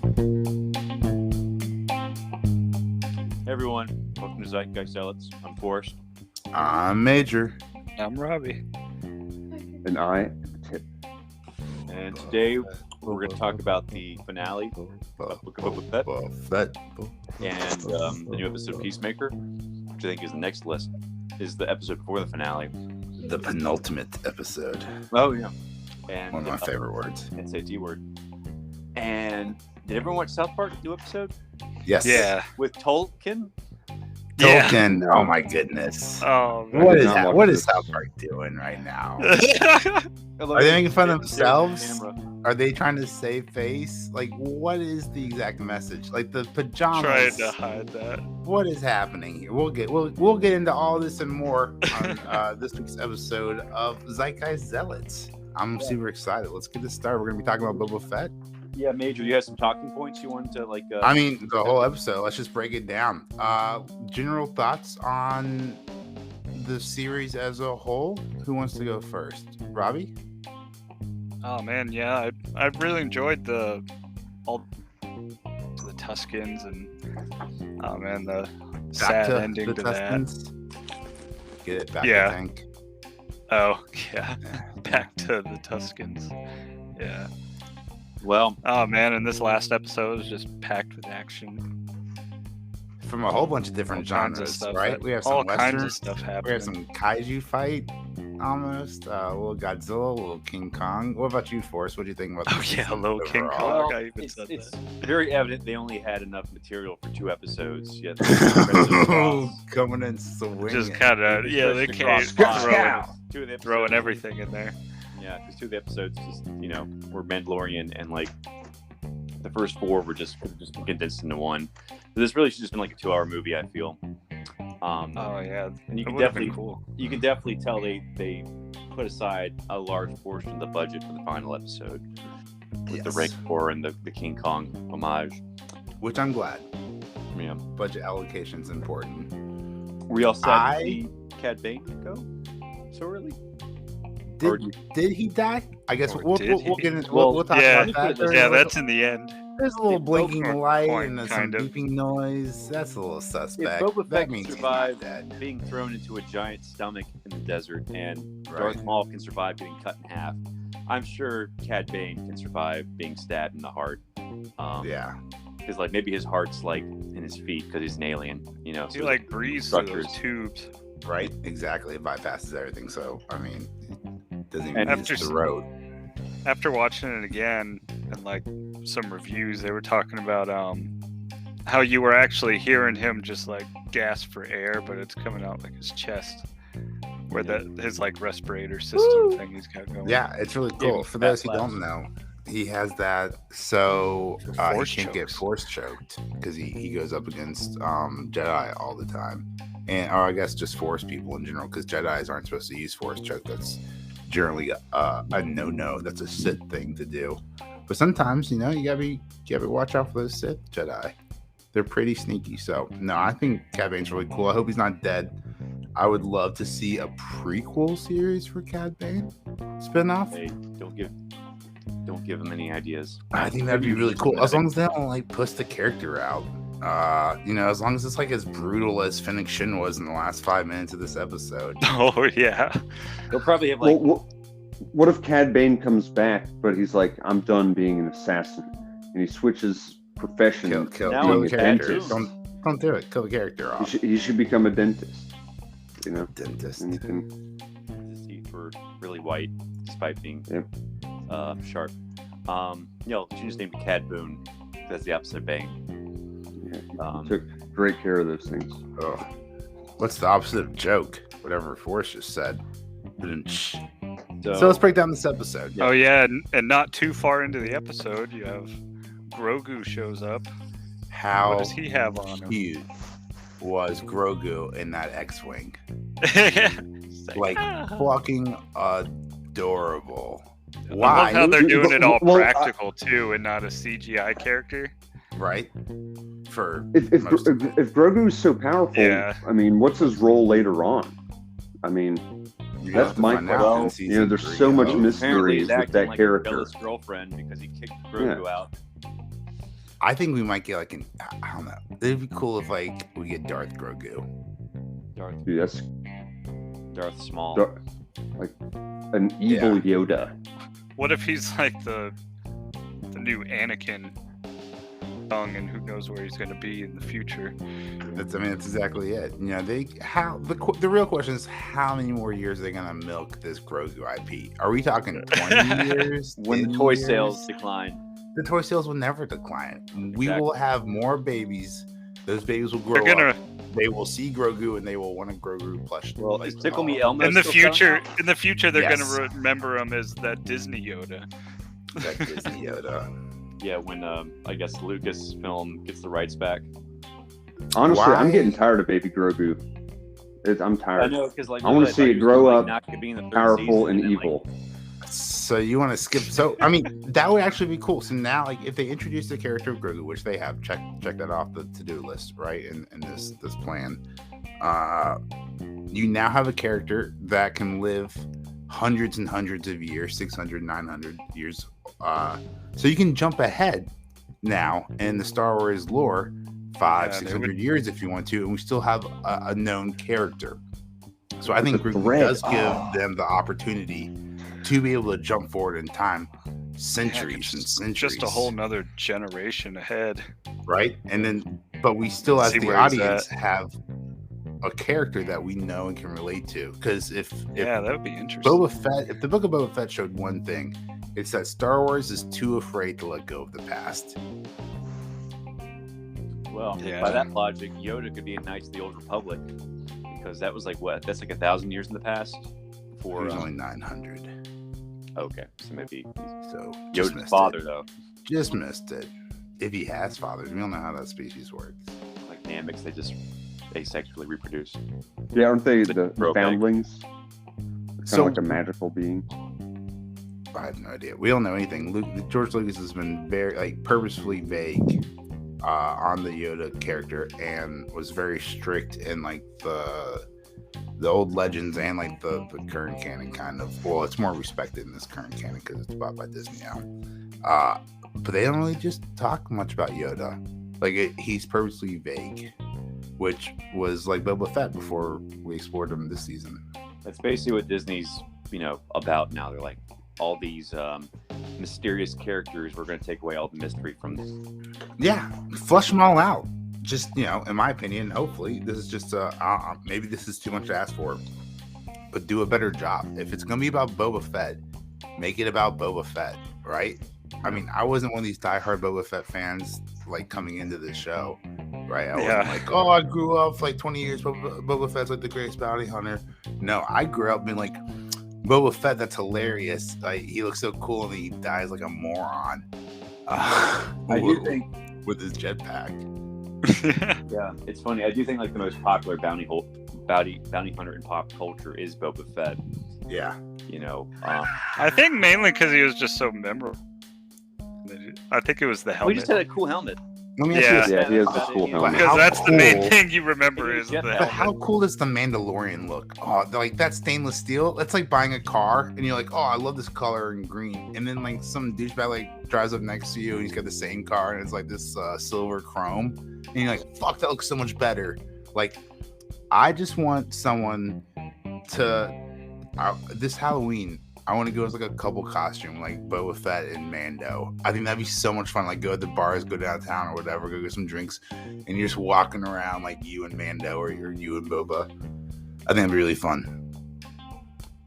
Hey everyone, welcome to Zealots. I'm Forrest. I'm Major. I'm Robbie. And I Tip. And today we're going to talk about the finale of Boba Fett and the new episode Peacemaker, which I think is the next list, is the episode before the finale. The penultimate episode. Oh, yeah. And One of my favorite words. SAT word. And did everyone watch South Park, new episode? Yes. Yeah. With Tolkien? Tolkien. Yeah. Oh my goodness. Oh, what is South Park doing right now? Are they making fun of themselves? Are they trying to save face? Like, what is the exact message? Like the pajamas. Trying to hide that. What is happening here? We'll get into all this and more on this week's episode of Zealots. I'm super excited. Let's get this started. We're gonna be talking about Boba Fett. Yeah, Major, you have some talking points you wanted to I mean, the whole episode. Let's just break it down. General thoughts on the series as a whole. Who wants to go first? Robbie? Oh man, yeah, I really enjoyed the Tuscans and the sad ending to Tuscans. Get it back. Yeah. I think. Oh yeah, back to the Tuscans. Yeah. Well, oh man, and this last episode was just packed with action from a whole bunch of different genres, right? We have some all Western, kinds of stuff happening. We have some kaiju fight, almost. A little Godzilla, a little King Kong. What about you, Forrest? What do you think about? Oh yeah, a little King Kong. Well, I even said it's that. very evident they only had enough material for 2 episodes. Yet coming in swinging. Just kind of they can't throwing everything in there. Yeah, because 2 of the episodes just were Mandalorian, and like the first 4 were just condensed into 1. So this really should just been like a 2-hour movie, I feel. Oh yeah, and you can definitely tell they put aside a large portion of the budget for the final episode with the rancor and the King Kong homage. Which I'm glad. Yeah, budget allocation's important. Were you all sad to see Cad Bane go so early? Did he die? I guess we'll talk about that. Yeah, that's in the end. There's a little blinking light and some beeping noise. That's a little suspect. If Boba Fett can survive being thrown into a giant stomach in the desert, and Darth Maul can survive getting cut in half, I'm sure Cad Bane can survive being stabbed in the heart. Because like maybe his heart's like in his feet because he's an alien. He so breathes through those tubes. Right, exactly. It bypasses everything. So I mean, it doesn't even use the road. After watching it again and some reviews, they were talking about how you were actually hearing him just gasp for air, but it's coming out his chest, where his respirator system thing he's got going. Yeah, it's really cool. For those who don't know, he has that so he can't get force choked because he goes up against Jedi all the time. Or I guess just Force people in general, because Jedis aren't supposed to use Force choke. That's generally a no-no. That's a Sith thing to do. But sometimes, you gotta watch out for those Sith Jedi. They're pretty sneaky. So no, I think Cad Bane's really cool. I hope he's not dead. I would love to see a prequel series for Cad Bane spinoff. Hey, don't give him any ideas. I think that'd be really cool, as long as they don't push the character out. As long as it's as brutal as Fennec Shin was in the last 5 minutes of this episode. Oh yeah, they'll probably have what if Cad Bane comes back, but he's I'm done being an assassin, and he switches profession. Kill the character. Don't do it. Kill the character off. He should become a dentist. Dentist. His teeth were really white, despite being sharp. You just named Cad Boon. That's the opposite of Bane. Took great care of those things. Oh. What's the opposite of joke? Whatever Forrest just said. So let's break down this episode. Oh yeah, and not too far into the episode, you have Grogu shows up. What does he have on him? Cute was Grogu in that X-wing. Fucking adorable. Why? I love how they're doing it all practical too, and not a CGI character. Right. If Grogu's so powerful, I mean, what's his role later on? I mean, that's my question. There's so much mystery with that character. Bella's girlfriend because he kicked Grogu out. I think we might get like I don't know. It'd be cool if like we get Darth Grogu. Dude, that's Darth Small. Like an evil Yoda. What if he's like the new Anakin, young, and who knows where he's going to be in the future? That's exactly it. You know, the real question is how many more years are they going to milk this Grogu IP? Are we talking 20 years? When the toy sales decline. The toy sales will never decline. We will have more babies. Those babies will grow up. They will see Grogu and they will want a Grogu plush. Well, is Tickle Me Elmo in the future, they're going to remember him as that Disney Yoda. That Disney Yoda. Yeah, when I guess Lucasfilm gets the rights back. Honestly, I'm getting tired of Baby Grogu. I'm tired. I know, because I want to see it grow up, powerful and evil. So you want to skip? So I mean, that would actually be cool. So now, like, if they introduce the character of Grogu, which they have, check that off the to-do list, right? In this plan, you now have a character that can live hundreds and hundreds of years, 600, 900 years. So you can jump ahead now in the Star Wars lore, 600 years if you want to, and we still have a known character. So I think Grogu does give them the opportunity to be able to jump forward in time centuries and centuries. Just a whole nother generation ahead. Right? And then, but we still, as the audience, have a character that we know and can relate to. Because if that would be interesting. If the book of Boba Fett showed one thing, it's that Star Wars is too afraid to let go of the past. Well, by that logic, Yoda could be a Knights of the Old Republic. Because that was like what? That's like 1,000 years in the past? Before only 900. Okay, so maybe Yoda's father though. Just missed it. If he has fathers, we don't know how that species works. Like Namex, they just asexually reproduce. Yeah, aren't they the foundlings? Kind of like a magical being. I have no idea. We don't know anything. George Lucas has been very purposefully vague on the Yoda character and was very strict in like the old legends and like the current canon kind of. Well, it's more respected in this current canon because it's bought by Disney now. But they don't really just talk much about Yoda. Like he's purposely vague, which was like Boba Fett before we explored him this season. That's basically what Disney's about now. They're like all these mysterious characters. We're going to take away all the mystery from them. Yeah, flush them all out. Just, in my opinion, hopefully, this is just maybe this is too much to ask for, but do a better job. If it's going to be about Boba Fett, make it about Boba Fett, right? I mean, I wasn't one of these diehard Boba Fett fans, like, coming into this show, right? I wasn't like, oh, I grew up for like 20 years, Boba Fett's like the greatest bounty hunter. No, I grew up being like, Boba Fett, that's hilarious. Like, he looks so cool and he dies like a moron. I do think with his jetpack. Yeah, it's funny. I do think like the most popular bounty hunter in pop culture is Boba Fett. Yeah, I think mainly because he was just so memorable. I think it was the helmet. He just had a cool helmet. He has a cool helmet. Because that's the main thing you remember is the helmet. But how cool does the Mandalorian look? Oh, like that stainless steel. That's like buying a car and you're like, oh, I love this color in green. And then like some douchebag like drives up next to you and he's got the same car and it's like this silver chrome. And you're like, fuck, that looks so much better. Like, I just want someone to this Halloween. I want to go as like a couple costume, like Boba Fett and Mando. I think that'd be so much fun. Like go to the bars, go downtown or whatever, go get some drinks, and you're just walking around like you and Mando or you and Boba. I think that'd be really fun.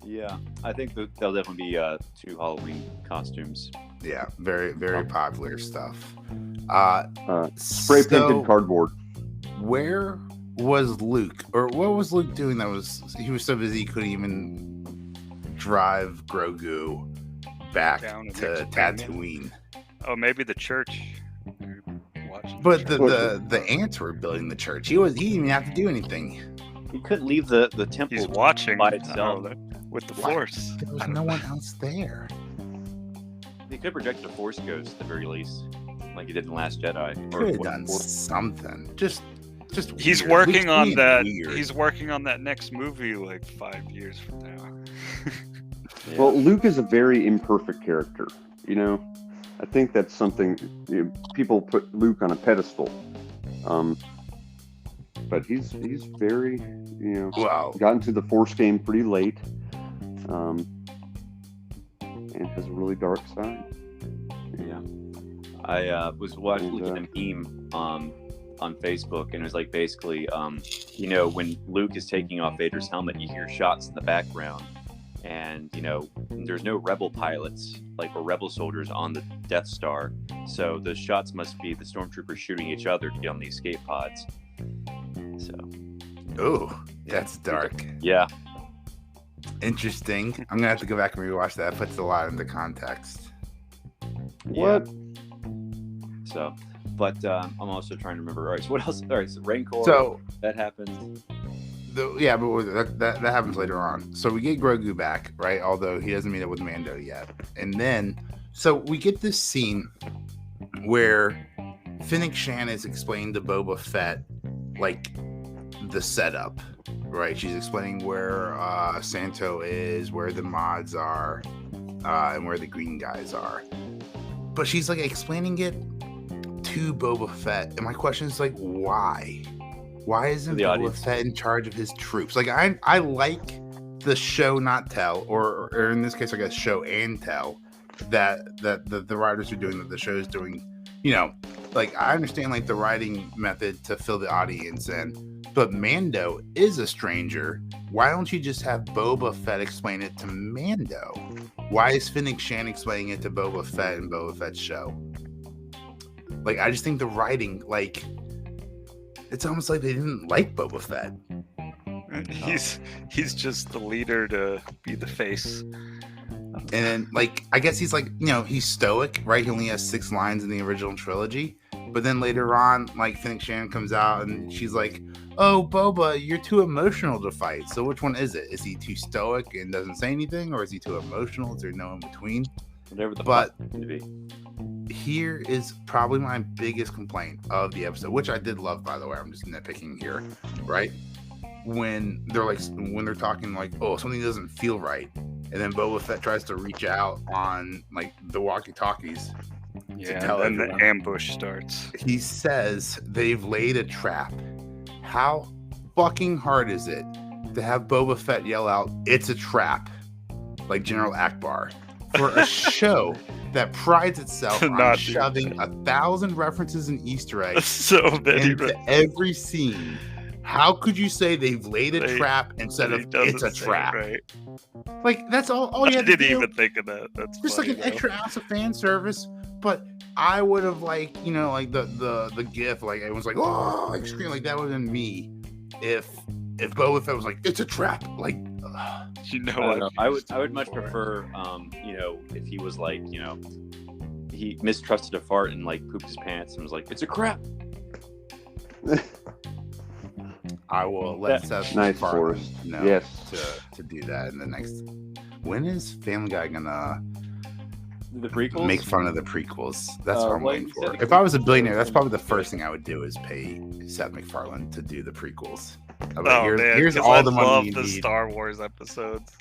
Yeah, I think there'll definitely be 2 Halloween costumes. Yeah, very, very popular stuff. Spray painted cardboard. Where was Luke? Or what was Luke doing he was so busy he couldn't even drive Grogu back to Tatooine? Oh, maybe the church. But the ants were building the church. He didn't even have to do anything. He couldn't leave the temple. He's watching by itself with the Force. There was no one else there. He could have projected a Force ghost at the very least, like he did in The Last Jedi. Could have done something. Just he's weird. Working on that. Weird. He's working on that next movie like 5 years from now. Yeah. Well, Luke is a very imperfect character, I think that's something people put Luke on a pedestal. But he's very, gotten to the Force game pretty late, and has a really dark side. Yeah, I was looking at a meme on Facebook, and it was like basically, when Luke is taking off Vader's helmet, you hear shots in the background, and there's no rebel pilots or rebel soldiers on the Death Star, so the shots must be the stormtroopers shooting each other to get on the escape pods. So, that's dark. Yeah, interesting. I'm gonna have to go back and rewatch that. It puts a lot into context. What? So, but I'm also trying to remember. All right, so what else? All right, so Rancor. So that happens. But that happens later on. So we get Grogu back, right? Although he doesn't meet up with Mando yet. And then, so we get this scene where Fennec Shan is explaining to Boba Fett the setup, right? She's explaining where Santo is, where the mods are, and where the green guys are. But she's explaining it to Boba Fett, and my question is why? Why isn't Boba Fett in charge of his troops? I like the show not tell, or in this case, I guess show and tell that the writers are doing, that the show is doing. I understand the writing method to fill the audience in, but Mando is a stranger. Why don't you just have Boba Fett explain it to Mando? Why is Fennec Shan explaining it to Boba Fett in Boba Fett's show? I just think the writing, it's almost like they didn't like Boba Fett. He's just the leader to be the face. And then, I guess he's he's stoic, right? He only has 6 lines in the original trilogy. But then later on, Fennec Shan comes out and she's like, "Oh, Boba, you're too emotional to fight. So which one is it? Is he too stoic and doesn't say anything? Or is he too emotional? Is there no in between?" Whatever the fuck to be. Here is probably my biggest complaint of the episode, which I did love, by the way. I'm just nitpicking here, right? When they're talking oh, something doesn't feel right, and then Boba Fett tries to reach out on the walkie-talkies. Yeah, and then the ambush starts. He says they've laid a trap. How fucking hard is it to have Boba Fett yell out, "It's a trap," like General Akbar, for a show that prides itself on shoving 1,000 references and Easter eggs into every scene? How could you say they've laid a trap instead of "it's a trap"? Right. That's all you had to do. I didn't even think of that. That's just funny, an extra ounce of fan service. But I would have the GIF, everyone's "Oh!" screaming, that would have been me if Boba Fett was "It's a trap." I would much prefer if he was he mistrusted a fart and pooped his pants and was "It's a crap." I will let Seth nice Forrest know to do that in the next. When is Family Guy gonna the prequels? Make fun of the prequels? That's what I'm waiting for. If I was a billionaire, that's probably the first thing I would do, is pay Seth MacFarlane to do the prequels. Here's all the money you need. I love the Star Wars episodes.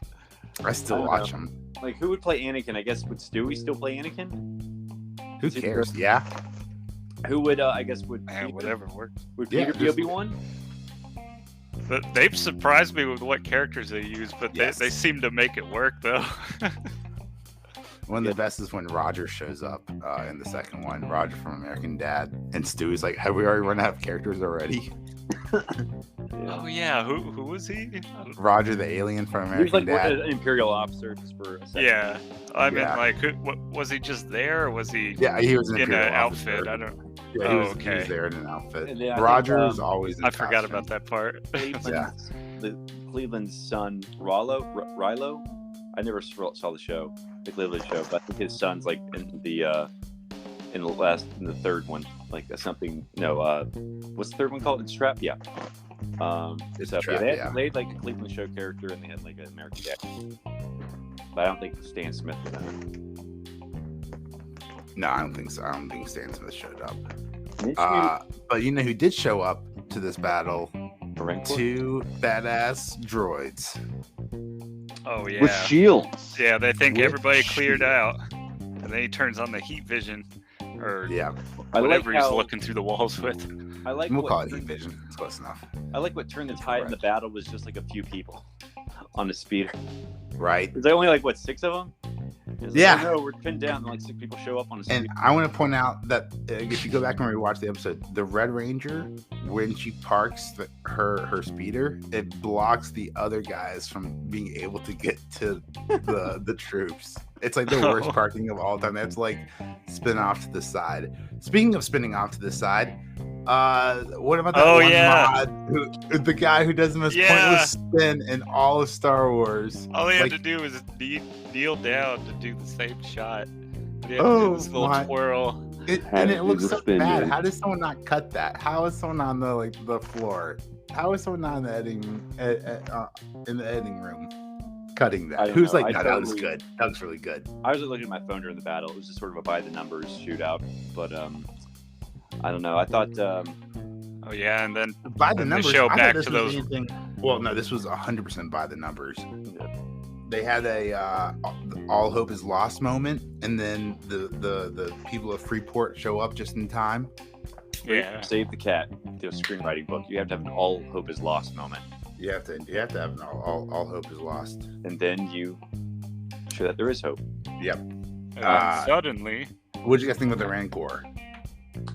I still watch them. Who would play Anakin? I guess would Stewie still play Anakin? Who cares? Yeah. Who would would Peter, whatever work? Would Peter be Obi-Wan? But they've surprised me with what characters they use, but they seem to make it work though. One of the best is when Roger shows up in the second one. Roger from American Dad, and Stewie's like, "Have we already run out of characters already?" Oh yeah, who was he? Roger the alien from American Dad. He was an Imperial officer just for a second. Yeah, I mean, was he just there, or was he? Yeah, he was in an outfit. I don't. Yeah, he was there in an outfit. Roger was always in I forgot about that part. Cleveland's son, Rilo. I never saw the show, the Cleveland show, but I think his son's in the third one, something. No, what's the third one called? It's Trap. Yeah. They had a Cleveland show character, and they had an American Dad. But I don't think Stan Smith was in it. No, I don't think so. I don't think Stan Smith showed up. But you know who did show up to this battle? Two badass droids. Oh yeah, with shields. Yeah, they think everybody cleared out. And then he turns on the heat vision, or he's whatever looking through the walls with. We'll call it heat vision. It's close enough. I like what turned the tide in the battle was just like a few people on the speeder. Right. There's only like, what, 6 of them? Yeah. No, we're pinned down and like 6 people show up on a speeder. And I want to point out that if you go back and rewatch the episode, the Red Ranger, when she parks her speeder, it blocks the other guys from being able to get to the troops. It's like the worst parking of all time. That's like spin off to the side. Speaking of spinning off to the side, what about that mod? The guy who does the most pointless spin in all of Star Wars. All he had to do was kneel down to do the same shot. He had to do this little twirl. It looks so bad. How does someone not cut that? How is someone on the floor? How is someone not in the editing room cutting that? Who's like, no, that was good. That was really good. I was looking at my phone during the battle. It was just sort of a by the numbers shootout, but I don't know. I thought. And then by the numbers. Show back to those. Well, no, this was 100% by the numbers. They had a all hope is lost moment, and then the people of Freeport show up just in time. Yeah, Save the Cat, the screenwriting book. You have to have an all hope is lost moment. You have to have an all hope is lost, and then you show that there is hope. Yep. Suddenly, what did you guys think about the Rancor?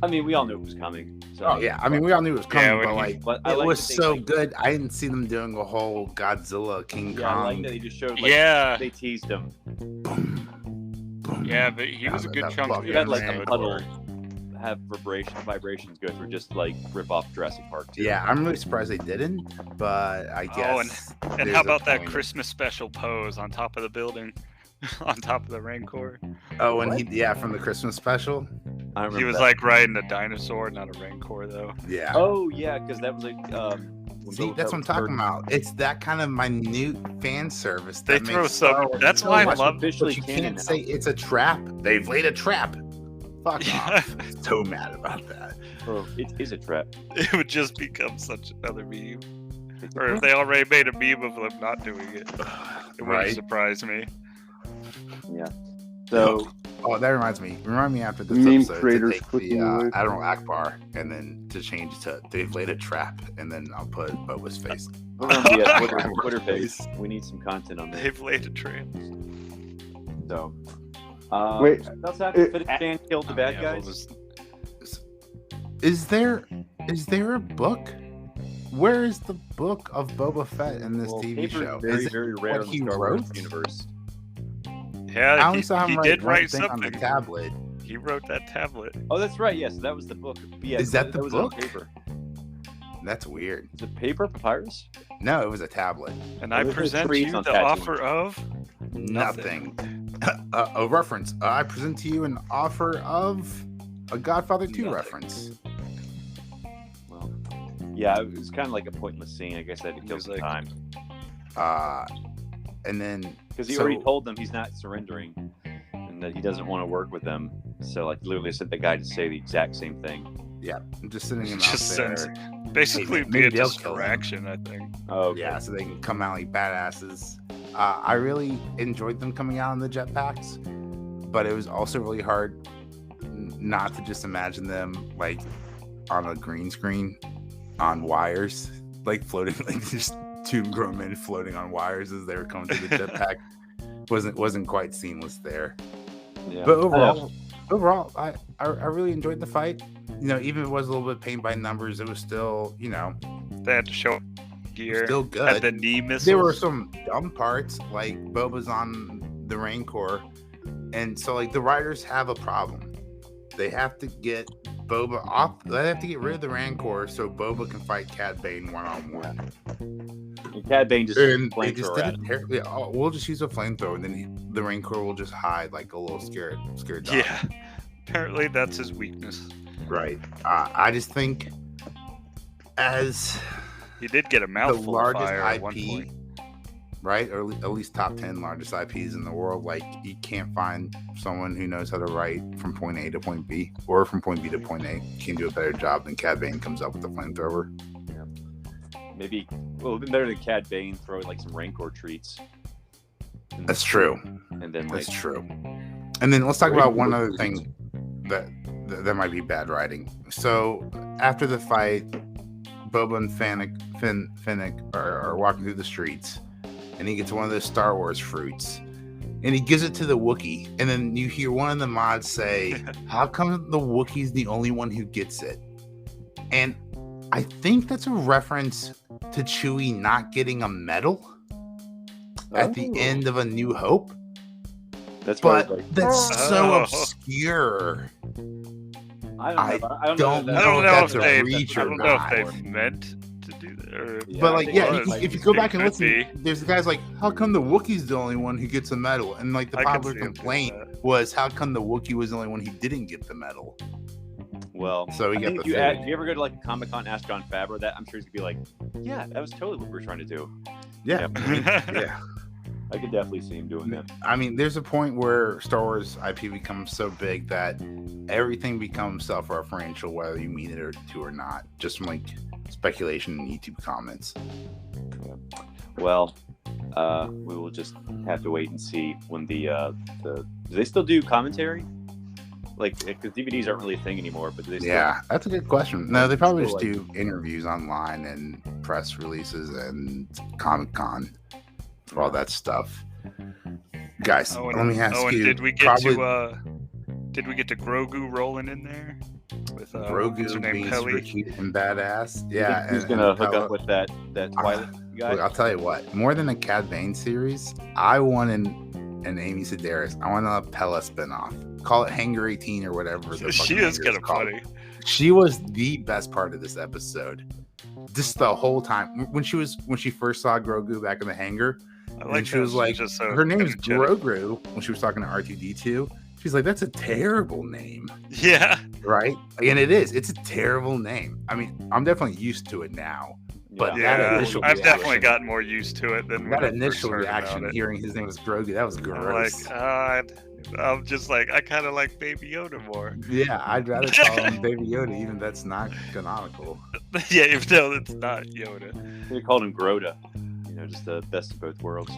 I mean, we all knew it was coming. So I mean, we all knew it was coming, but it was so good. I didn't see them doing a whole Godzilla King Kong. I like that they just showed. They teased him. Boom, boom. Yeah, but he was a good chunk of the had like a puddle have vibrations go through, just like rip off Jurassic Park too. Yeah, I'm really surprised they didn't, but I guess. And how about that Christmas special pose on top of the building, on top of the Rancor? Oh, and from the Christmas special. He was like riding a dinosaur, not a Rancor, though. Yeah. Oh yeah, because that was like. See, that's what I'm talking about. It's that kind of minute fan service. They throw some. That's why I love. But you can't say it's a trap. They've laid a trap. Fuck off. I'm so mad about that. Oh, it is a trap. It would just become such another meme. Or if they already made a meme of them not doing it, it wouldn't surprise me. Yeah. So. Oh, that reminds me. Remind me after this meme episode creators to take the Admiral Akbar and then to change to they've laid a trap, and then I'll put Boba's face. Twitter face. We need some content on that. They've laid a trap. So. Wait. That's after Finn killed the bad guys. Is there a book? Where is the book of Boba Fett in this TV show? Very, very rare in the Star Wars universe. Yeah, he did write something on the tablet. He wrote that tablet. Oh, that's right. Yes, that was the book. Yeah, is that the book? On paper. That's weird. Is it paper papyrus? No, it was a tablet. And I present you the offer of nothing. A reference. I present to you an offer of a Godfather 2 reference. Well, yeah, it was kind of like a pointless scene. I guess I had to kill some time. And then because he already told them he's not surrendering and that he doesn't want to work with them, so like literally sent the guy to say the exact same thing. Yeah, I'm just sending him out there. Basically, be a distraction, I think. Oh, okay. Yeah, so they can come out like badasses. I really enjoyed them coming out in the jetpacks, but it was also really hard not to just imagine them like on a green screen on wires, like floating, like just two grown men floating on wires as they were coming through the jetpack. wasn't quite seamless there. Yeah. But overall, I really enjoyed the fight. You know, even if it was a little bit paint by numbers, it was still, you know, they had to show gear. Still good. Had the knee missiles. There were some dumb parts, like Boba's on the Rancor, and so like the writers have a problem. They have to get Boba off. They have to get rid of the Rancor so Boba can fight Cad Bane one-on-one. And Cad Bane just we'll just use a flamethrower, and then the Rancor will just hide like a little scared dog. Yeah, apparently that's his weakness. Right. I just think as he did get a mouthful of fire at one point. Right, or at least top 10 largest IPs in the world. Like, you can't find someone who knows how to write from point A to point B, or from point B to point A. Can do a better job than Cad Bane comes up with a flamethrower. Yeah. Maybe, well, it'd be better than Cad Bane throwing like some Rancor treats. That's true. And then that's true. And then let's talk about one other thing that might be bad writing. So after the fight, Boba and Fennec are walking through the streets, and he gets one of those Star Wars fruits, and he gives it to the Wookiee, and then you hear one of the mods say, "How come the Wookiee's the only one who gets it?" And I think that's a reference to Chewie not getting a medal at the end of A New Hope. That's so obscure. I don't know if they meant to do that. But if you go back and listen, there's the guys like, how come the Wookiee's the only one who gets a medal? And like the popular complaint was, how come the Wookiee was the only one who didn't get the medal? Well, so if you ever go to like Comic-Con, ask Jon Favreau that, I'm sure he's gonna be like, yeah, that was totally what we were trying to do. Yeah. Yeah. I could definitely see him doing that. I mean, there's a point where Star Wars IP becomes so big that everything becomes self-referential, whether you mean it or not. Just from like speculation and YouTube comments. Yeah. Well, we will just have to wait and see when do they still do commentary? Like, because DVDs aren't really a thing anymore, but do they still? Yeah, that's a good question. No, they probably just do interviews online and press releases and Comic-Con. For all that stuff, guys. Let me ask you. Did we get to Grogu rolling in there with Grogu being cute and badass? Yeah, he's gonna hook up with that Twilight guy. Look, I'll tell you what. More than a Cad Bane series, I want an Amy Sedaris. I want a Pella spinoff. Call it Hangar 18 or whatever. She is kind of funny. She was the best part of this episode. Just the whole time when she first saw Grogu back in the hangar. And she was like, her name is Grogu. When she was talking to R2-D2, she's like, that's a terrible name. Yeah. Right? And it is. It's a terrible name. I mean, I'm definitely used to it now. But that initial reaction, I've definitely gotten more used to it than that initial reaction hearing his name was Grogu. That was gross. I'm just like, I kind of like Baby Yoda more. Yeah, I'd rather call him Baby Yoda, even that's not canonical. Yeah, even though it's not Yoda. They called him Groda. Just the best of both worlds.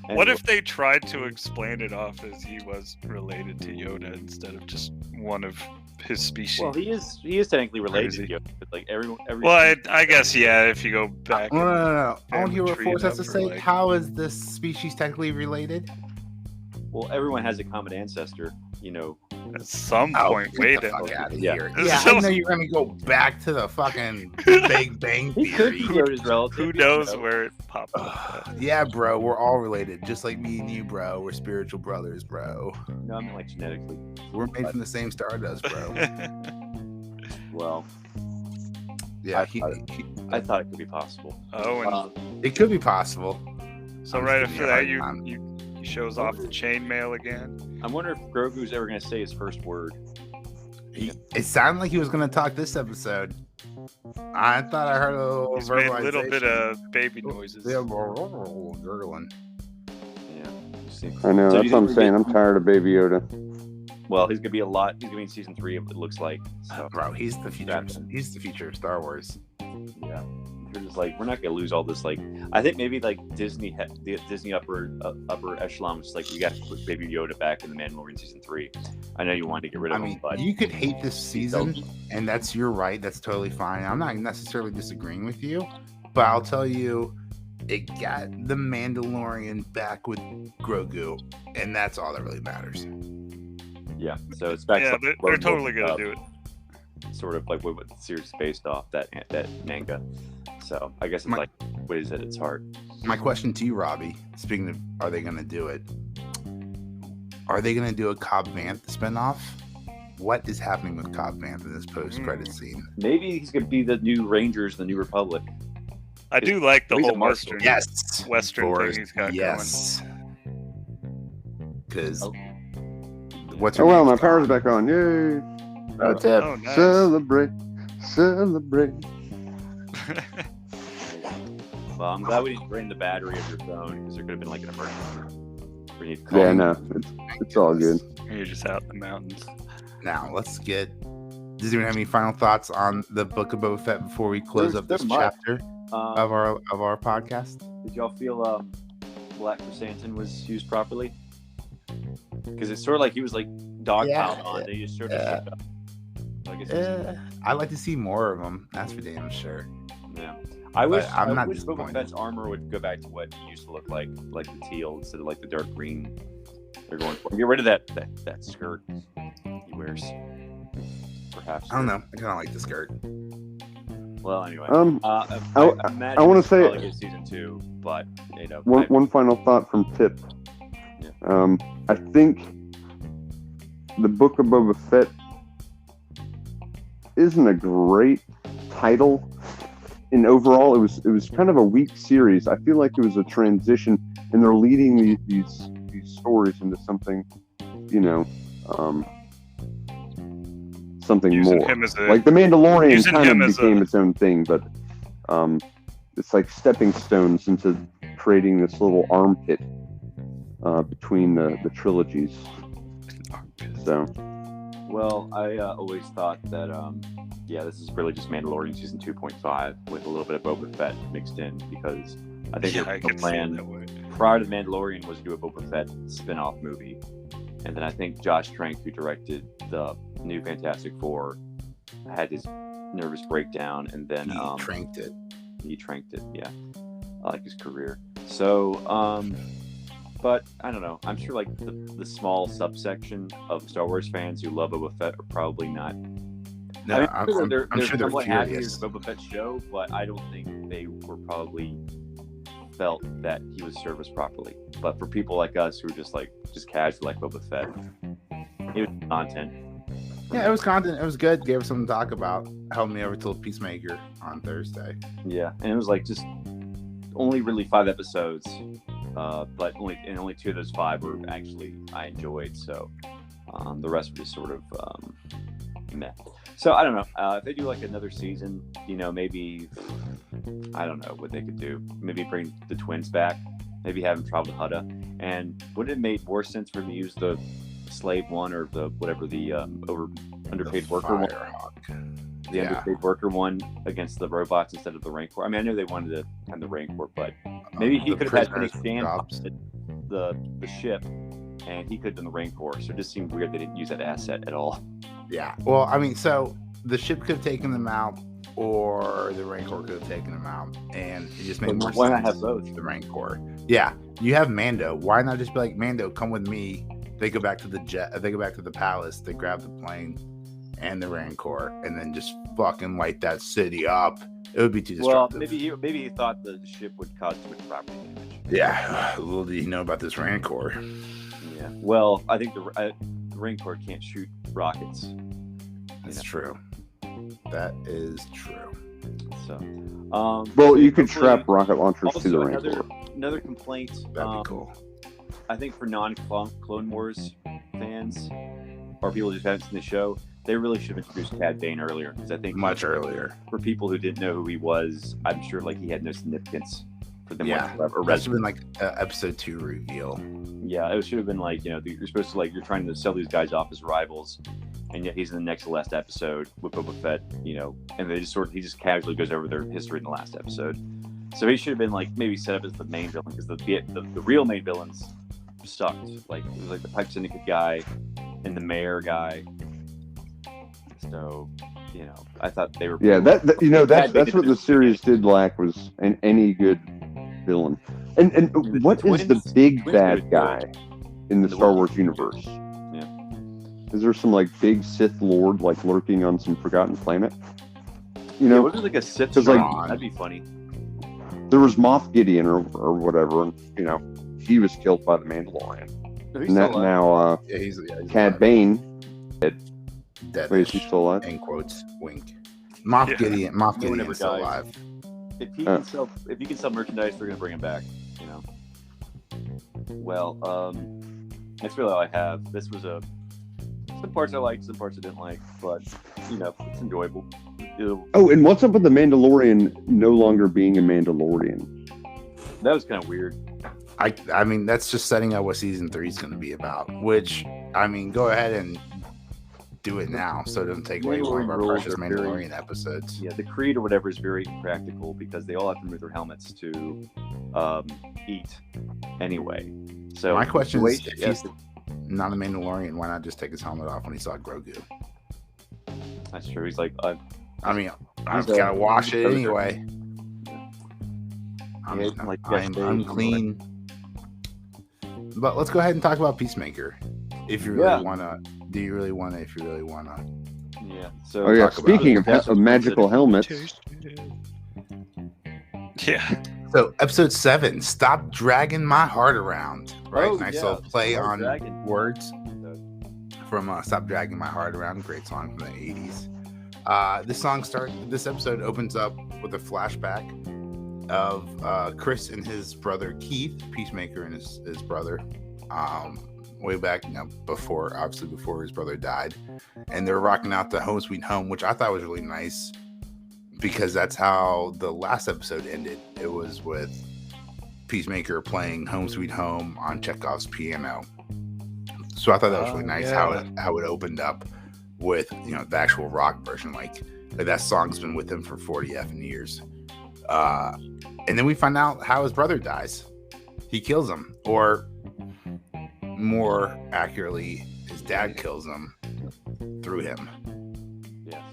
What if they tried to explain it off as he was related to Yoda instead of just one of his species? Well, he is technically related to Yoda, but like everyone. Well, I guess if you go back. No. I want to hear what Force has to say. How is this species technically related? Well, everyone has a common ancestor. At some point, wait a minute. Yeah, I know you're gonna go back to the fucking Big Bang Theory. Who knows where it popped up? Yeah, bro, we're all related, just like me and you, bro. We're spiritual brothers, bro. No, I mean like genetically. We're made from the same stardust, bro. Well, yeah, I thought it could be possible. It could be possible. So right after that, you shows off the chainmail again. I wonder if Grogu's ever going to say his first word. It sounded like he was going to talk this episode. I thought I heard a little bit of baby noises. Yeah, gurgling. Yeah. I know. That's what I'm saying. I'm tired of Baby Yoda. Well, he's going to be a lot. He's going to be in season 3. It looks like. So. Bro, he's the future. He's the future of Star Wars. Yeah. They're just like, we're not gonna lose all this. Like, I think maybe like Disney upper echelon was like, we got to put Baby Yoda back in the Mandalorian season 3. I know you wanted to get rid of him, but you could hate this season, and that's your right. That's totally fine. I'm not necessarily disagreeing with you, but I'll tell you, it got the Mandalorian back with Grogu, and that's all that really matters. Yeah. So it's back. Yeah, they're totally gonna do it. Sort of like what the series is based off, that manga. So I guess it's like what is at its heart. My question to you, Robbie, speaking of, are they going to do it? Are they going to do a Cobb Vanth spinoff? What is happening with Cobb Vanth in this post-credit scene? Maybe he's going to be the new Rangers, the New Republic. I do like the whole Western thing he's got going. Because my power's back on. Yay! That's it. Oh, nice. Celebrate. Well, I'm glad we didn't drain the battery of your phone, because there could have been like an emergency. Yeah, no, it's all good. You're just out in the mountains. Now, let's get... Does anyone have any final thoughts on the Book of Boba Fett before we close up this chapter of our podcast? Did y'all feel Black Chrysanthemum was used properly? Because it's sort of like he was like dogpiled on. They just sort of showed up. So I guess I'd like to see more of him. That's for damn sure. Yeah. I wish disappointed. Boba Fett's armor would go back to what it used to look like the teal instead of like the dark green they're going for. Get rid of that skirt he wears. Perhaps. I don't know. I kind of like the skirt. Well, anyway. I want to say probably get season 2, but one final thought from Tip. Yeah. I think the Book of Boba Fett isn't a great title. And overall, it was kind of a weak series. I feel like it was a transition, and they're leading these stories into something, something using more. Like The Mandalorian kind of became its own thing, but it's like stepping stones into creating this little armpit between the trilogies. So, well, I always thought that this is really just Mandalorian season 2.5 with a little bit of Boba Fett mixed in, because I think the plan prior to Mandalorian was to do a Boba Fett spin-off movie, and then I think Josh Trank, who directed the new Fantastic Four, had his nervous breakdown, and then he tranked it. He tranked it, yeah, like his career. So, but I don't know. I'm sure like the small subsection of Star Wars fans who love Boba Fett are probably not. No, I'm sure they're somewhat happy with the Boba Fett show, but I don't think they were probably felt that he was serviced properly. But for people like us who are just casual like Boba Fett, it was content. Yeah, it was content. It was good. Gave us something to talk about. Helped me over till Peacemaker on Thursday. Yeah, and it was like just only really 5 episodes, but only 2 of those 5 were actually I enjoyed. So the rest were just sort of meh. So I don't know if they do like another season. Maybe I don't know what they could do. Maybe bring the twins back. Maybe have them travel to Hutta. And would it have made more sense for them to use the slave one or the whatever the underpaid worker one? The underpaid worker one against the robots instead of the rancor. I mean, I know they wanted to have the rancor, but maybe he could have had Penny stand opposite the ship, and he could have done the rancor. So it just seemed weird they didn't use that asset at all. Yeah. Well, I mean, so the ship could have taken them out, or the rancor could have taken them out, and it just made more sense. Why not have both? The rancor. Yeah. You have Mando. Why not just be like, Mando, come with me? They go back to the jet. They go back to the palace. They grab the plane and the rancor, and then just fucking light that city up. It would be too destructive. Well, maybe he thought the ship would cause too much property damage. Yeah. Little did he know about this rancor. Yeah. Well, I think the rancor can't shoot rockets. That's true. That is true. So, well, you could strap rocket launchers to the rancor. Another complaint. That'd be cool. I think for non-Clone Wars fans or people who just haven't seen the show, they really should have introduced Cad Bane earlier, because I think much earlier. For people who didn't know who he was, I'm sure like he had no significance for them. Yeah, that should have been like episode 2 reveal. Yeah, it should have been like, you're supposed to you're trying to sell these guys off as rivals, and yet he's in the next to last episode with Boba Fett, and they he just casually goes over their history in the last episode. So he should have been maybe set up as the main villain, because the real main villains sucked. It was the Pipe Syndicate guy and the mayor guy. So, I thought they were. Yeah, that's what the series did lack, was any good villain. And what is the big bad guy in the Star Wars universe? Yeah. Is there some big Sith Lord lurking on some forgotten planet? Was it a Sith Lord? That'd be funny. There was Moff Gideon or whatever, and he was killed by the Mandalorian. No, he's Cad Bane. Dead. Wait, is he still alive? In quotes, wink. Moff Gideon is still alive. If he can sell merchandise, they're gonna bring him back. Well, that's really all I have. This was some parts I liked, some parts I didn't like, but it's enjoyable. Oh, and what's up with the Mandalorian no longer being a Mandalorian? That was kind of weird. I mean, that's just setting up what season 3 is going to be about. Which, I mean, go ahead and do it now, so it doesn't take away one of our precious Mandalorian episodes. Yeah, the Creed or whatever is very impractical, because they all have to remove their helmets to eat anyway. So my question is, not a Mandalorian, why not just take his helmet off when he saw Grogu? That's true. He's like, I mean, I've got to wash it anyway. I'm clean. But let's go ahead and talk about Peacemaker. If you really want to. Do you really want to? If you really want to. Yeah. So. Speaking of magical helmets. Yeah. So episode 7, Stop Dragging My Heart Around. Right? Nice little play on words from Stop Dragging My Heart Around. Great song from the 80s. This episode opens up with a flashback of Chris and his brother Keith, Peacemaker and his brother, way back, before his brother died, and they're rocking out the Home Sweet Home, which I thought was really nice because that's how the last episode ended. It was with Peacemaker playing Home Sweet Home on Chekhov's piano. So I thought that was really nice how it opened up with the actual rock version, like that song's been with him for 40 effing years. And then we find out how his brother dies. He kills him, or more accurately, his dad kills him through him. Yes,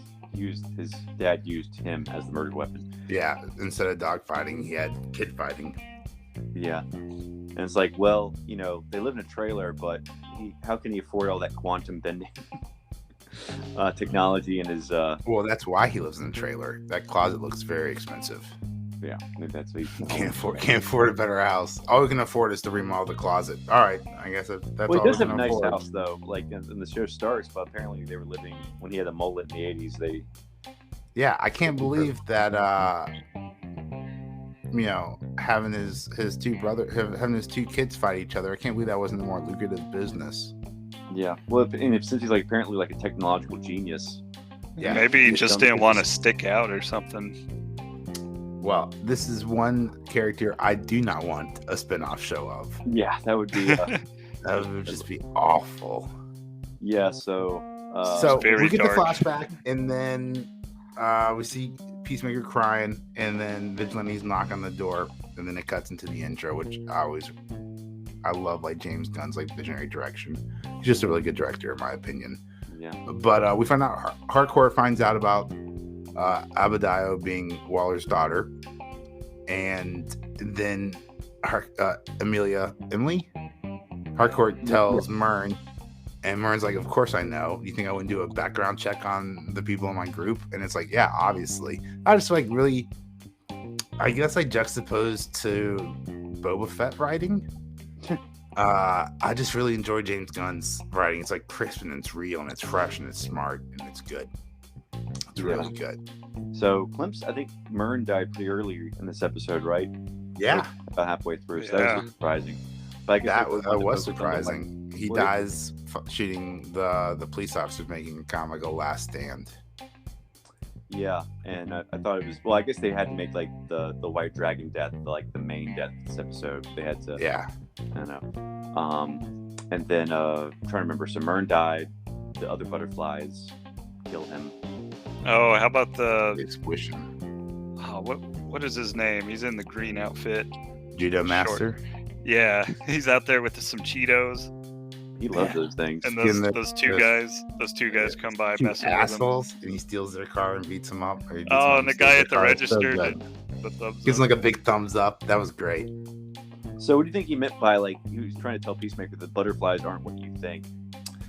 his dad used him as the murder weapon. Yeah, instead of dog fighting, he had kid fighting. Yeah, and it's like, well, they live in a trailer, but how can he afford all that quantum bending technology in his? Well, that's why he lives in a trailer. That closet looks very expensive. Yeah, maybe that's what he can't afford a better house. All we can afford is to remodel the closet. All right, I guess that's all. He does have a nice house though. Like in the show starts, but apparently they were living when he had a mullet in the 80s. Yeah, I can't believe that. Having his two kids fight each other. I can't believe that wasn't a more lucrative business. Yeah, well, since he's apparently a technological genius. Yeah, maybe he just didn't want to stick out or something. Well, this is one character I do not want a spin-off show of. Yeah, that would be that would just be awful. Yeah, so we get the flashback, and then we see Peacemaker crying, and then Vigilante's knock on the door, and then it cuts into the intro, which I love, James Gunn's visionary direction. He's just a really good director, in my opinion. Yeah. But we find out Hardcore finds out about Abadayo being Waller's daughter, and then Emily Hardcore tells Mern, and Mern's like, of course I know. You think I wouldn't do a background check on the people in my group? And it's like, yeah, obviously. I just really, I guess juxtaposed to Boba Fett writing. I just really enjoy James Gunn's writing. It's crisp and it's real and it's fresh and it's smart and it's good. It's really good. So, I think Mern died pretty early in this episode, right? Yeah. About halfway through. So that was surprising. But I guess that was surprising. He dies shooting the police officers, making kind of a last stand. Yeah, and I thought it was... Well, I guess they had to make, the White Dragon death, the main death of this episode. They had to... Yeah. I don't know. And then, I'm trying to remember, so Mern died. The other butterflies killed him. Oh, how about the Exquisition? Oh, what is his name? He's in the green outfit. Judo Master. Yeah, he's out there with some Cheetos. He loves those things. And those two guys come by messing assholes, with him. And he steals their car and beats them up. And the guy at the register gives him a big thumbs up. That was great. So what do you think he meant by he was trying to tell Peacemaker that butterflies aren't what you think?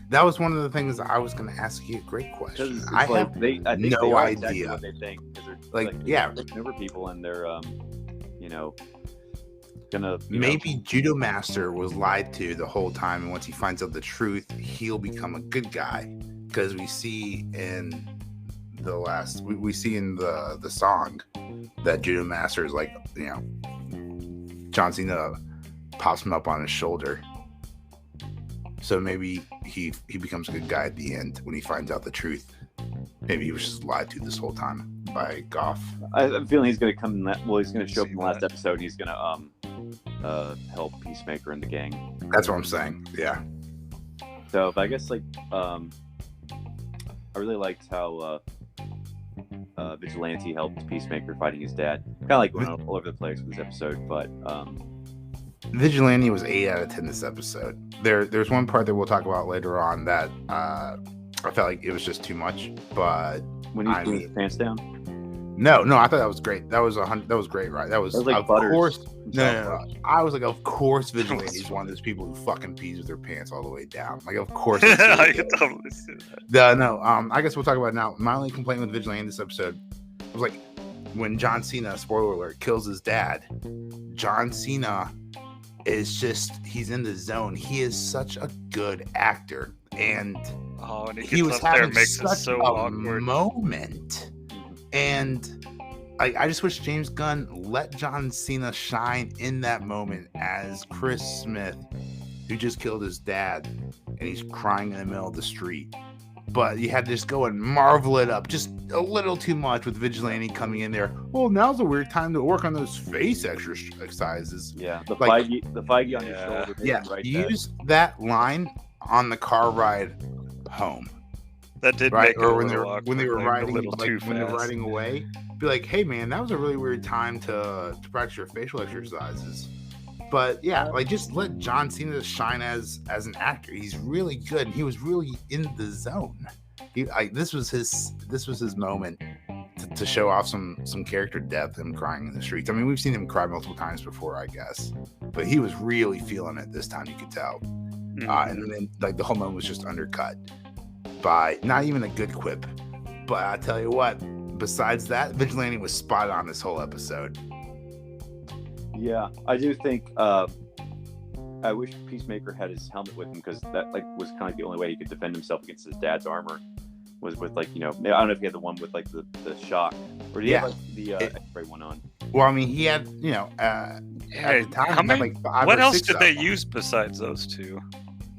That was one of the things I was going to ask you. Great question. I have no idea exactly what they think. They're looking over people and they're gonna maybe Judo Master was lied to the whole time, and once he finds out the truth, he'll become a good guy. Because we see in the song that Judo Master is John Cena pops him up on his shoulder. So maybe he becomes a good guy at the end when he finds out the truth. Maybe he was just lied to this whole time by Goff. I'm feeling he's going to come. He's going to show up in the last episode. And he's going to help Peacemaker and the gang. That's what I'm saying. Yeah. So, but I guess I really liked how Vigilante helped Peacemaker fighting his dad. Kind of went all over the place with this episode, but Vigilante was 8 out of 10 this episode. There's one part that we'll talk about later on that I felt like it was just too much. But when he threw his pants down. No, I thought that was great. That was great, right? That was like of Butters. Course. No. I was like, of course, Vigilante is one of those people who fucking pees with their pants all the way down. Like, of course. I could totally see that. I guess we'll talk about it now. My only complaint with Vigilante this episode was like when John Cena, spoiler alert, kills his dad. John Cena is he's in the zone. He is such a good actor, and he was having such a moment. And I just wish James Gunn let John Cena shine in that moment as Chris Smith, who just killed his dad, and he's crying in the middle of the street. But you had to just go and marvel it up just a little too much with Vigilante coming in there. Well, now's a weird time to work on those face exercises. Yeah, the Feige on your shoulder. Yeah, use that line on the car ride home. That did right? make or when they were riding away. Be like, hey man, that was a really weird time to practice your facial exercises. But yeah, like just let John Cena shine as an actor. He's really good. He was really in the zone. This was his moment to show off some character depth. Him crying in the streets. I mean, we've seen him cry multiple times before, I guess, but he was really feeling it this time. You could tell. And then like the whole moment was just undercut by not even a good quip. But I tell you what, besides that, Vigilante was spot on this whole episode. Yeah, I do think I wish Peacemaker had his helmet with him, because that was kind of the only way he could defend himself against his dad's armor was with I don't know if he had the one with like the shock, or did he have the X-ray one on? Well, I mean, he had at the time, what else did they use besides those two?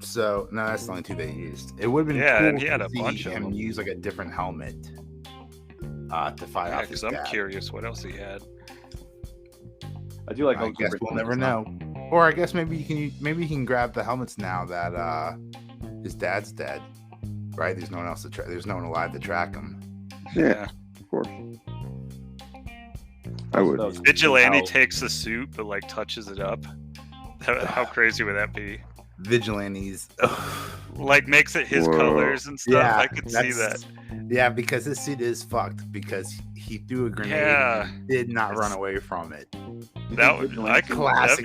So no, that's the only two they used. It would have been cool and he had a bunch of him use like a different helmet to fight off his dad. Because I'm curious what else he had. I do like. I guess we'll never know. Or I guess maybe you can grab the helmets now that his dad's dead. Right? There's no one else there's no one alive to track him. Yeah, of course. I would. Vigilante takes the suit but like touches it up. How crazy would that be? Vigilantes like makes it his colors and stuff. Yeah, I could see that. Yeah, because his suit is fucked because he threw a grenade and did not run away from it. That'd be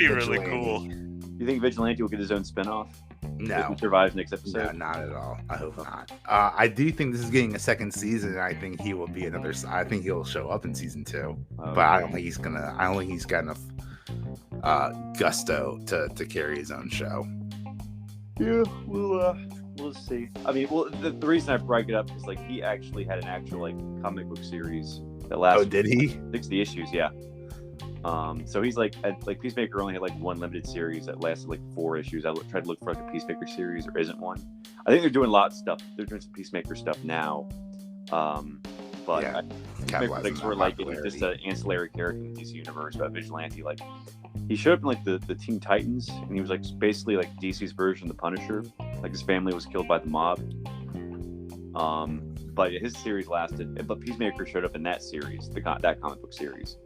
really cool. You think Vigilante will get his own spinoff? No. If he survives next episode? No, not at all. I hope not. I do think this is getting a second season, and I think he will be I think he'll show up in season 2. But I don't think he's got enough gusto to carry his own show. Yeah, we'll see. I mean, the reason I brought it up is like he actually had an actual comic book series that lasted. Oh, did he? 60 issues, yeah. So he's like Peacemaker only had one limited series that lasted 4 issues. I tried to look for a Peacemaker series, there isn't one. I think they're doing a lot of stuff. They're doing some Peacemaker stuff now. But yeah, Peacemaker sort of just an ancillary character in the DC universe. But Vigilante, he showed up in the Teen Titans, and he was basically DC's version of the Punisher. His family was killed by the mob. But his series lasted. But Peacemaker showed up in that series, that comic book series.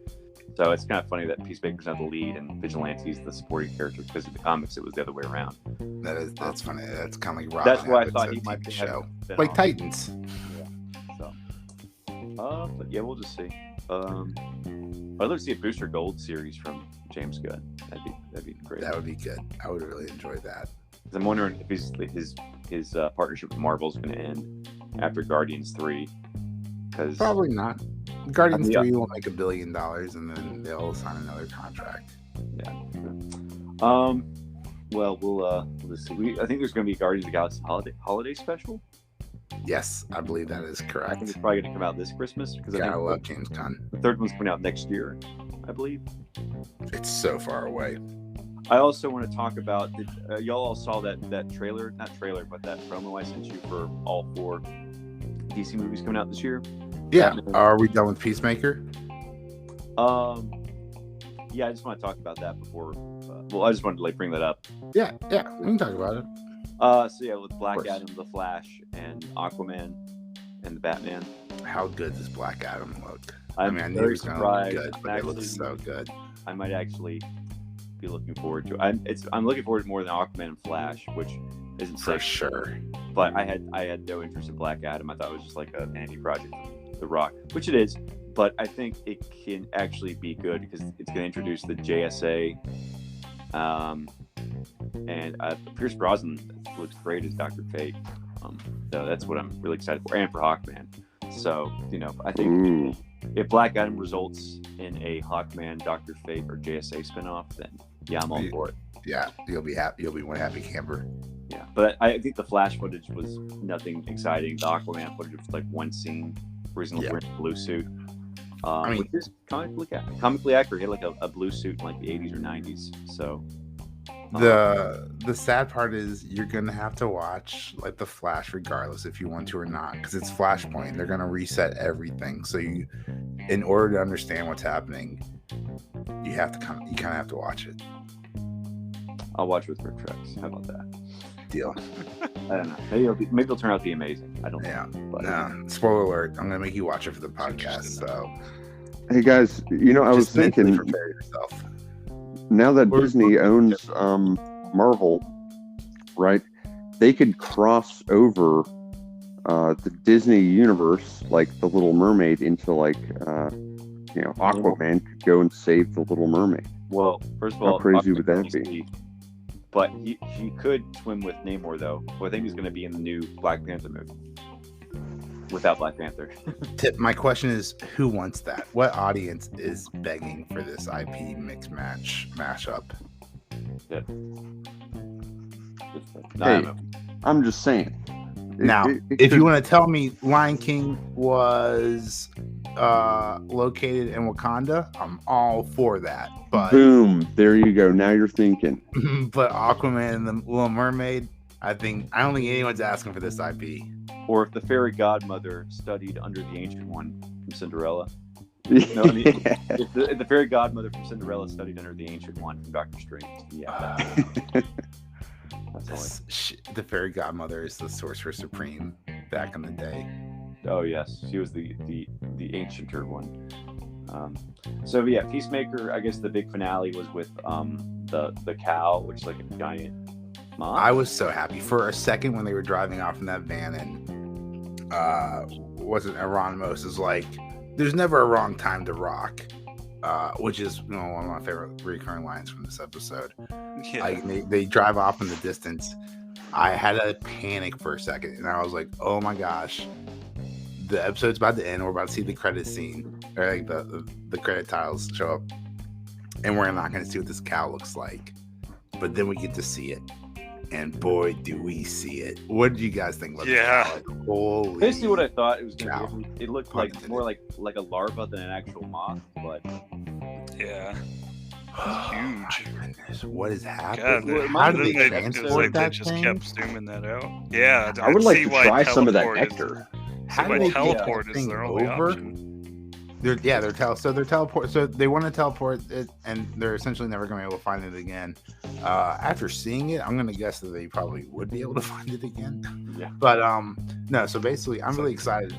So it's kind of funny that Peacemaker's not the lead and Vigilante's the supporting character, because in the comics it was the other way around. That's funny. That's kind of like Robin. That's why I thought he might be show like Titans. Yeah. So, but yeah, we'll just see. I'd love to see a Booster Gold series from James Gunn. That'd be great. That would be good. I would really enjoy that. I'm wondering if his partnership with Marvel is going to end after Guardians 3. Probably not. Guardians 3 will make $1 billion, and then they'll sign another contract. Yeah. Well, we'll see. I think there's going to be a Guardians of the Galaxy holiday special. Yes, I believe that is correct. I think it's probably going to come out this Christmas, because I love James Gunn. The third one's coming out next year, I believe. It's so far away. I also want to talk about y'all all saw that trailer, not trailer, but that promo I sent you for all 4 DC movies coming out this year. Yeah. Are we done with Peacemaker? Yeah, I just want to talk about that before. I just wanted to bring that up. Yeah, we can talk about it. So yeah, with Black Adam, The Flash, and Aquaman, and the Batman. How good does Black Adam look? I knew he was going to look good, but it looks so good. I might actually be looking forward to. I'm looking forward to more than Aquaman and Flash, which isn't for sure. But I had no interest in Black Adam. I thought it was just like an Andy project, The Rock, which it is. But I think it can actually be good because it's going to introduce the JSA. And Pierce Brosnan looks great as Dr. Fate. So that's what I'm really excited for, and for Hawkman. So, I think if Black Adam results in a Hawkman, Dr. Fate, or JSA spinoff, then yeah, I'm all for it. Yeah, you'll be happy. You'll be one happy camper. Yeah, but I think the Flash footage was nothing exciting. The Aquaman footage was like one scene where he's wearing a blue suit. Which is comically accurate. He had like a blue suit in like the 80s or 90s. So the sad part is you're gonna have to watch like the Flash regardless if you want to or not, because it's Flashpoint. They're gonna reset everything. So in order to understand what's happening, you kind of have to watch it. I'll watch with Rick Trex. How about that? Deal. I don't know. Maybe it'll turn out to be amazing. I don't know. But... No. Spoiler alert. I'm gonna make you watch it for the podcast. So, hey guys, I was thinking, prepare yourself. Now that Disney owns Marvel, right? They could cross over the Disney universe, like the Little Mermaid, into like Aquaman could go and save the Little Mermaid. Well, first of all, how crazy would that be? But he could swim with Namor, though, who I think is going to be in the new Black Panther movie. Without Black Panther. My question is, who wants that? What audience is begging for this IP mix mashup? Yeah. Hey, I'm just saying. Now, if you want to tell me Lion King was located in Wakanda, I'm all for that. But boom, there you go. Now you're thinking. But Aquaman and the Little Mermaid, I don't think anyone's asking for this IP. Or if the fairy godmother studied under the Ancient One from Cinderella. If the fairy godmother from Cinderella studied under the Ancient One from Doctor Strange. Yeah. The fairy godmother is the Sorcerer Supreme back in the day. Oh yes, she was the ancienter one. So yeah, Peacemaker. I guess the big finale was with the cow, which is like a giant moth. I was so happy for a second when they were driving off in that van, and wasn't Euronymous is like, "There's never a wrong time to rock," which is one of my favorite recurring lines from this episode. Yeah. They drive off in the distance. I had a panic for a second, and I was like, "Oh my gosh, the episode's about to end. We're about to see the credit scene, or like the credit titles show up, and we're not going to see what this cow looks like." But then we get to see it, and boy, do we see it! What did you guys think about Yeah. Like, holy basically what I thought it was going to be. It looked Pardon like me. more like a larva than an actual moth, but Yeah. Oh, Huge. my goodness, what is God, happening? How do they it was transport like they that just thing? kept zooming that out. Yeah, I would like see to why try some of that teleport is- nectar. How See do why they get teleport that is thing their only over? option. They're teleport. So they want to teleport it, and they're essentially never going to be able to find it again. After seeing it, I'm going to guess that they probably would be able to find it again. Yeah. But no. So basically, I'm really excited.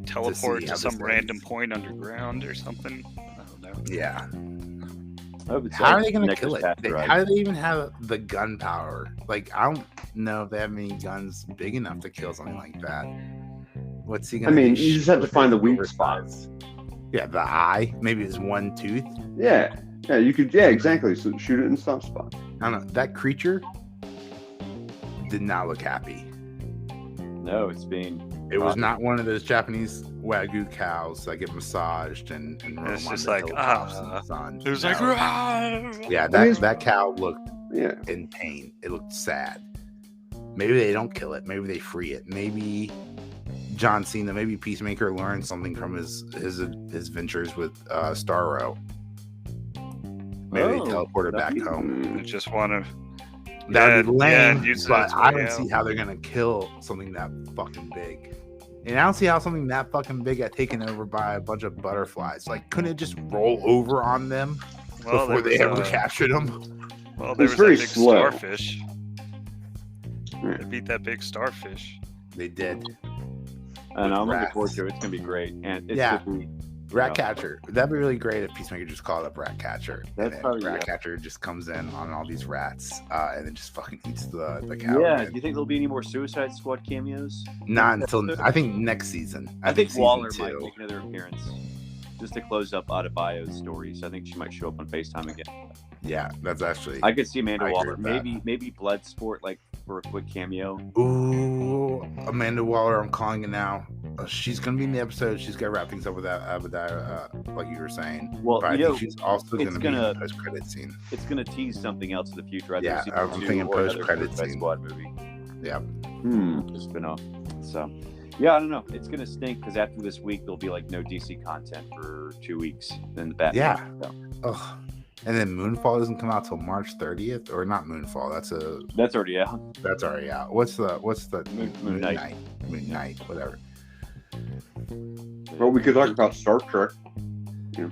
Teleport see to how some this random ends. point underground or something. I don't know. Yeah. I hope it's How are like they going to Nectar's kill it? Pasteurized. How do they even have the gunpowder? Like, I don't know if they have any guns big enough to kill something like that. What's he going to You just have to find the weak spots. Yeah, the eye. Maybe it's one tooth. Yeah, you could. Yeah, exactly. So shoot it in soft spot. I don't know. That creature did not look happy. No, it's being. It was not one of those Japanese Wagyu cows that get massaged and roam It's on just the like, hilltops in the sun. It was No. like, "Rah!" Yeah, that cow looked in pain. It looked sad. Maybe they don't kill it. Maybe they free it. Maybe John Cena, maybe Peacemaker learned something from his ventures with Starro. Maybe they teleport it back home. I just want to. That'd be lame, use it but as I way don't see how they're gonna kill something that fucking big. And I don't see how something that fucking big got taken over by a bunch of butterflies. Like, couldn't it just roll over on them before they ever captured them? Well, there was very that big slow. starfish. They beat that big starfish. They did. And I'm looking forward to it. It's gonna be great. And it's gonna be Ratcatcher. That'd be really great if Peacemaker just called up Ratcatcher. That's probably Ratcatcher just comes in on all these rats and then just fucking eats the cow. Yeah. Again. Do you think there'll be any more Suicide Squad cameos? Not until I think next season. I think Waller season 2. might make another appearance just to close up Adebayo's stories. I think she might show up on FaceTime again. Yeah, that's actually. I could see Amanda Waller. Maybe Bloodsport, like for a quick cameo. Ooh, Amanda Waller. I'm calling it now. She's gonna be in the episode. She's gonna wrap things up with that like you were saying. Well, but I think she's also gonna be in the post-credit scene. It's gonna tease something else in the future. Yeah, I'm thinking post-credit scene. Squad movie. Yeah. Spin-off. So, yeah, I don't know. It's gonna stink because after this week there'll be like no DC content for 2 weeks. Then the Batman. Yeah. Oh. And then Moonfall doesn't come out till March 30th, or not Moonfall. That's already out. That's already out. What's the Moon Knight? Moon Knight, whatever. Well, we could talk about Star Trek. Yeah.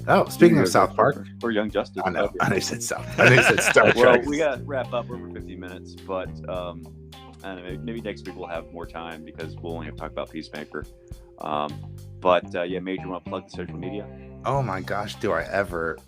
Oh, speaking of South Park or Young Justice. I know. I said Star Trek. Well, we got to wrap up over 50 minutes, but I don't know, maybe next week we'll have more time because we'll only have to talk about Peacemaker. But Major, want to plug the social media? Oh my gosh, do I ever?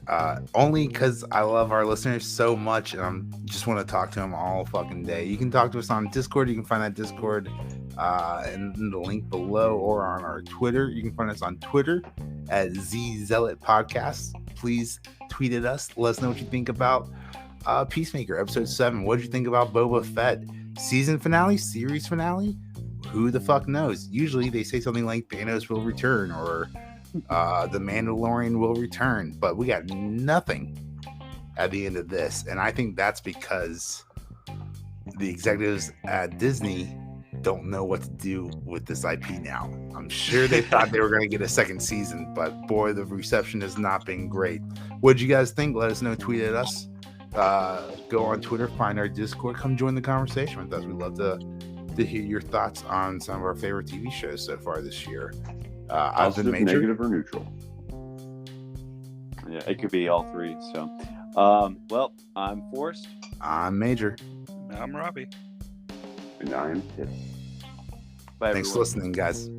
Only because I love our listeners so much and I just want to talk to them all fucking day. You can talk to us on Discord. You can find that Discord in the link below, or on our Twitter. You can find us on Twitter at Zealot Podcast. Please tweet at us. Let us know what you think about Peacemaker Episode 7. What did you think about Boba Fett? Season finale? Series finale? Who the fuck knows? Usually they say something like Thanos will return, or the Mandalorian will return, but we got nothing at the end of this, and I think that's because the executives at Disney don't know what to do with this IP now. I'm sure they thought they were going to get a second season, but boy, the reception has not been great. What did you guys think? Let us know. Tweet at us. Go on Twitter, find our Discord, come join the conversation with us. We'd love to hear your thoughts on some of our favorite TV shows so far this year. I've been Major. Negative or neutral? Yeah, it could be all three. So, well, I'm Forrest. I'm Major. I'm Robbie. And I'm Pitt. Bye, Thanks for listening, guys.